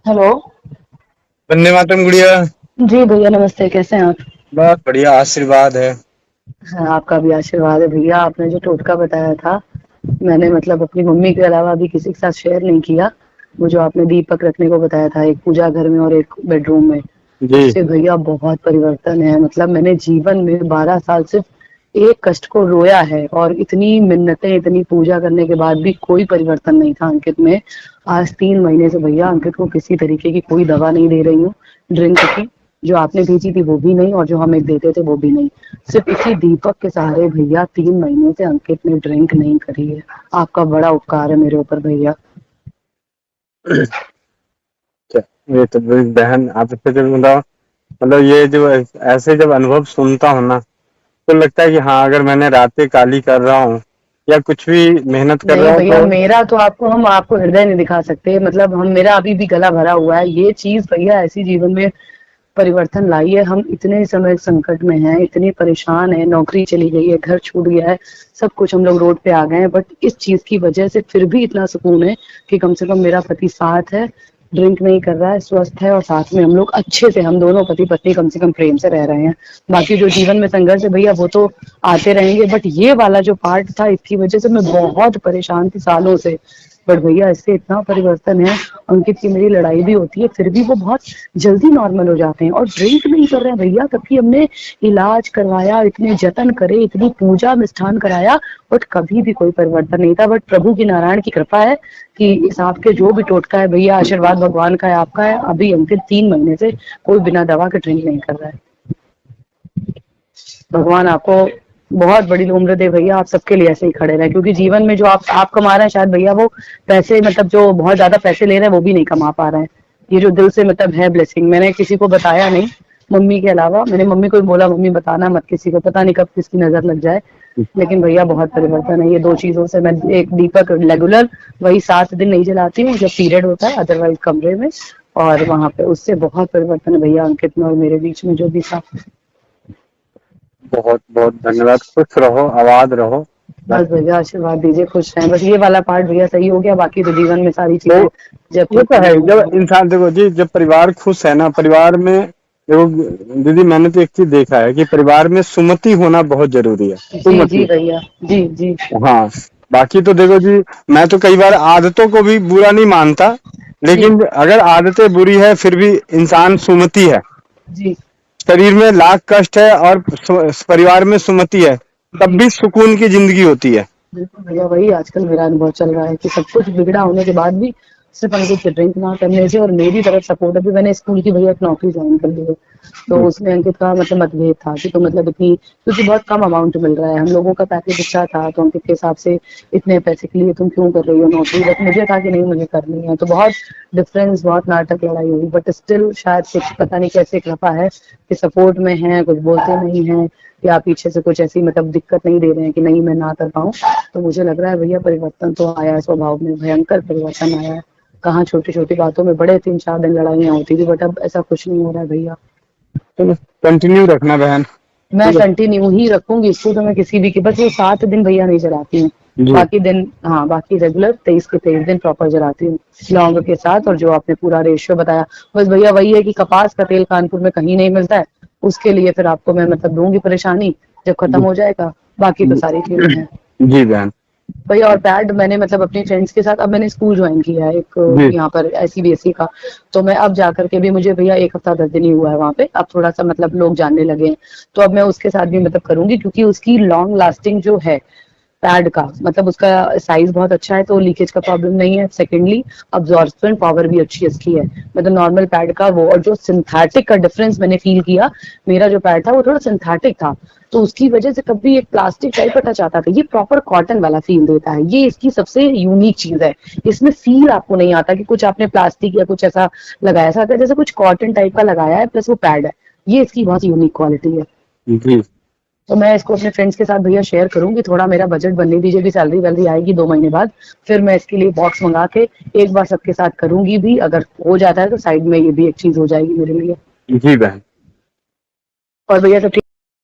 Hello. Vande Mataram गुड़िया। जी भैया नमस्ते, कैसे हैं आप? बस बढ़िया, आशीर्वाद है। हाँ, आपका भी आशीर्वाद है भैया। आपने जो टोटका बताया था, मैंने मतलब अपनी मम्मी के अलावा अभी किसी के साथ शेयर नहीं किया। वो जो आपने दीपक रखने को बताया था, एक पूजा घर में और एक बेडरूम में, जी। उससे भैया बहुत परिवर्तन है। मतलब मैंने जीवन में 12 साल सिर्फ एक कष्ट को रोया है, और इतनी मिन्नतें, इतनी पूजा करने के बाद भी कोई परिवर्तन नहीं था अंकित में। आज 3 महीने से भैया अंकित को किसी तरीके की कोई दवा नहीं दे रही हूँ, ड्रिंक की। जो आपने भेजी थी वो भी नहीं, और जो हम एक देते थे वो भी नहीं। सिर्फ इसी दीपक के सहारे भैया 3 महीने से अंकित ने ड्रिंक नहीं करी है। आपका बड़ा उपकार है मेरे ऊपर भैया। ये तो बहन, आप इससे जब मतलब ये जो ऐसे जब अनुभव सुनता हूँ ना, तो लगता है कि हाँ, अगर मैंने रातें काली कर रहा हूँ या कुछ भी मेहनत कर नहीं रहा हूँ भैया, तो। मेरा तो हम आपको हृदय नहीं दिखा सकते। मतलब हम, मेरा अभी भी गला भरा हुआ है। ये चीज भैया ऐसी जीवन में परिवर्तन लाई है। हम इतने समय संकट में हैं, इतने परेशान हैं, नौकरी चली गई है, घर छूट गया है, सब कुछ, हम लोग रोड पे आ गए हैं। बट इस चीज की वजह से फिर भी इतना सुकून है कि कम से कम मेरा पति साथ है, ड्रिंक नहीं कर रहा है, स्वस्थ है, और साथ में हम लोग अच्छे से, हम दोनों पति पत्नी कम से कम प्रेम से रह रहे हैं। बाकी जो जीवन में संघर्ष है भैया, वो तो आते रहेंगे। बट ये वाला जो पार्ट था, इसकी वजह से मैं बहुत परेशान थी सालों से। बट भैया इससे इतना परिवर्तन है। अंकित की मेरी लड़ाई भी होती है, फिर भी वो बहुत जल्दी नॉर्मल हो जाते हैं, और ड्रिंक नहीं कर रहे हैं भैया। तब कि हमने इलाज करवाया, इतने जतन करे, इतनी पूजा मिष्ठान कराया, बट कभी भी कोई परिवर्तन नहीं था। बट प्रभु की, नारायण की कृपा है कि इस आपके जो भी टोटका है भैया, आशीर्वाद भगवान का है, आपका है। अभी अंकित 3 महीने से कोई बिना दवा के ड्रिंक नहीं कर रहा है। भगवान आपको बहुत बड़ी उम्र दे भैया। आप सबके लिए ऐसे ही खड़े रहे, क्योंकि जीवन में जो आप कमा रहे हैं, शायद भैया वो पैसे, मतलब जो बहुत ज्यादा पैसे ले रहे हैं वो भी नहीं कमा पा रहे हैं। ये जो दिल से मतलब है ब्लेसिंग, मैंने किसी को बताया नहीं, मम्मी के अलावा। मैंने मम्मी को भी बोला, मम्मी बताना मत किसी को, पता नहीं कब किसकी नजर लग जाए। लेकिन भैया बहुत परिवर्तन है ये दो चीजों से। मैं एक दीपक रेगुलर वही 7 दिन नहीं जलाती हूँ जब पीरियड होता है, अदरवाइज कमरे में। और वहां पे उससे बहुत परिवर्तन है भैया अंकित में और मेरे बीच में जो भी था। बहुत बहुत धन्यवाद, खुश रहो, आबाद रहो। बस। बस भैया आशीर्वाद दीजिए, खुश रहें। बस ये वाला पार्ट भैया सही हो गया, बाकी तो जीवन में सारी तो चीजें जब वो ठीक तो होंगी है, होंगी जब होंगी। इंसान, देखो जी, जब परिवार खुश है ना, परिवार में, देखो दीदी, मैंने तो एक चीज देखा है कि परिवार में सुमति होना बहुत जरूरी है। जी जी सुमति। भैया। जी जी। हाँ। बाकी तो देखो जी, मैं तो कई बार आदतों को भी बुरा नहीं मानता, जी लेकिन अगर आदतें बुरी है फिर भी इंसान सुमति है। जी शरीर में लाख कष्ट है और परिवार में सुमति है, तब जी। भी सुकून की जिंदगी होती है। बिल्कुल भैया, वही आजकल मेरा अनुभव चल रहा है कि सब कुछ बिगड़ा होने के बाद भी सिर्फ अंकित के ड्रिंक ना करने से और मेरी तरफ सपोर्ट। अभी मैंने स्कूल की भैया एक नौकरी ज्वाइन कर ली है, तो उसमें अंकित का मतलब मतभेद था कि तो मतलब इतनी, क्योंकि बहुत कम अमाउंट मिल रहा है, हम लोगों का पैकेज अच्छा था, तो अंकित के हिसाब से इतने पैसे के लिए तुम क्यों कर रही हो नौकरी। बट मुझे था कि नहीं, मुझे करनी है। तो बहुत डिफरेंस, बहुत नाटक, लड़ाई हुई। बट स्टिल शायद कुछ पता नहीं कैसे कृपा है कि सपोर्ट में है, कुछ बोलते नहीं है, या पीछे से कुछ ऐसी मतलब दिक्कत नहीं दे रहे हैं कि नहीं मैं ना कर पाऊँ। तो मुझे लग रहा है भैया परिवर्तन तो आया है, स्वभाव में भयंकर परिवर्तन आया है। कहाँ छोटी छोटी बातों में बड़े 3-4 दिन लड़ाइयाँ होती थी, बट अब ऐसा कुछ नहीं हो रहा है भैया। तो कंटिन्यू रखना बहन। मैं ठीक है। कंटिन्यू ही रखूंगी इसको, तो मैं किसी भी की, बस वो 7 दिन भैया नहीं जलाती हूँ। जी। बाकी दिन, हाँ, बाकी रेगुलर 23 के 23 दिन प्रॉपर जलाती हूँ, लौंग के साथ। और जो आपने पूरा रेशियो बताया, बस भैया वही है कि कपास का तेल कानपुर में कहीं नहीं मिलता है। उसके लिए फिर आपको मैं मतलब दूंगी परेशानी जब खत्म जी। हो जाएगा। बाकी तो सारी चीजें हैं जी बहन। भैया। और पैड मैंने मतलब अपनी फ्रेंड्स के साथ, अब मैंने स्कूल ज्वाइन किया है एक जी। यहाँ पर सीबीएसई का। तो मैं अब जा करके भी, मुझे भैया 1 हफ्ता 10 दिन ही हुआ है वहाँ पे, अब थोड़ा सा मतलब लोग जानने लगे हैं। तो अब मैं उसके साथ भी मतलब करूंगी, क्योंकि उसकी लॉन्ग लास्टिंग जो है पैड का, मतलब उसका साइज बहुत अच्छा है, तो लीकेज का प्रॉब्लम नहीं है। सेकेंडली अब्जॉर्प्शन पावर भी अच्छी इसकी है, मतलब नॉर्मल पैड का वो। और जो सिंथेटिक का डिफरेंस मैंने फील किया, मेरा जो पैड था वो थोड़ा सिंथेटिक था, तो उसकी वजह से कभी एक प्लास्टिक टाइप का टच आता था, ये प्रॉपर कॉटन वाला फील देता है। ये इसकी सबसे यूनिक चीज है। इसमें फील आपको नहीं आता कि कुछ आपने प्लास्टिक या कुछ ऐसा लगाया, ऐसा आता है जैसे कुछ कॉटन टाइप का लगाया है, प्लस वो पैड है। ये इसकी बहुत यूनिक क्वालिटी है। जी। तो मैं इसको अपने फ्रेंड्स के साथ भैया शेयर करूंगी। थोड़ा मेरा बजट बनने दीजिए, भी सैलरी वैलरी आएगी 2 महीने बाद, फिर मैं इसके लिए बॉक्स मंगा के एक बार सबके साथ करूंगी भी। अगर हो जाता है तो साइड में ये भी एक चीज हो जाएगी मेरे लिए। जी बहन। और भैया सब ठीक।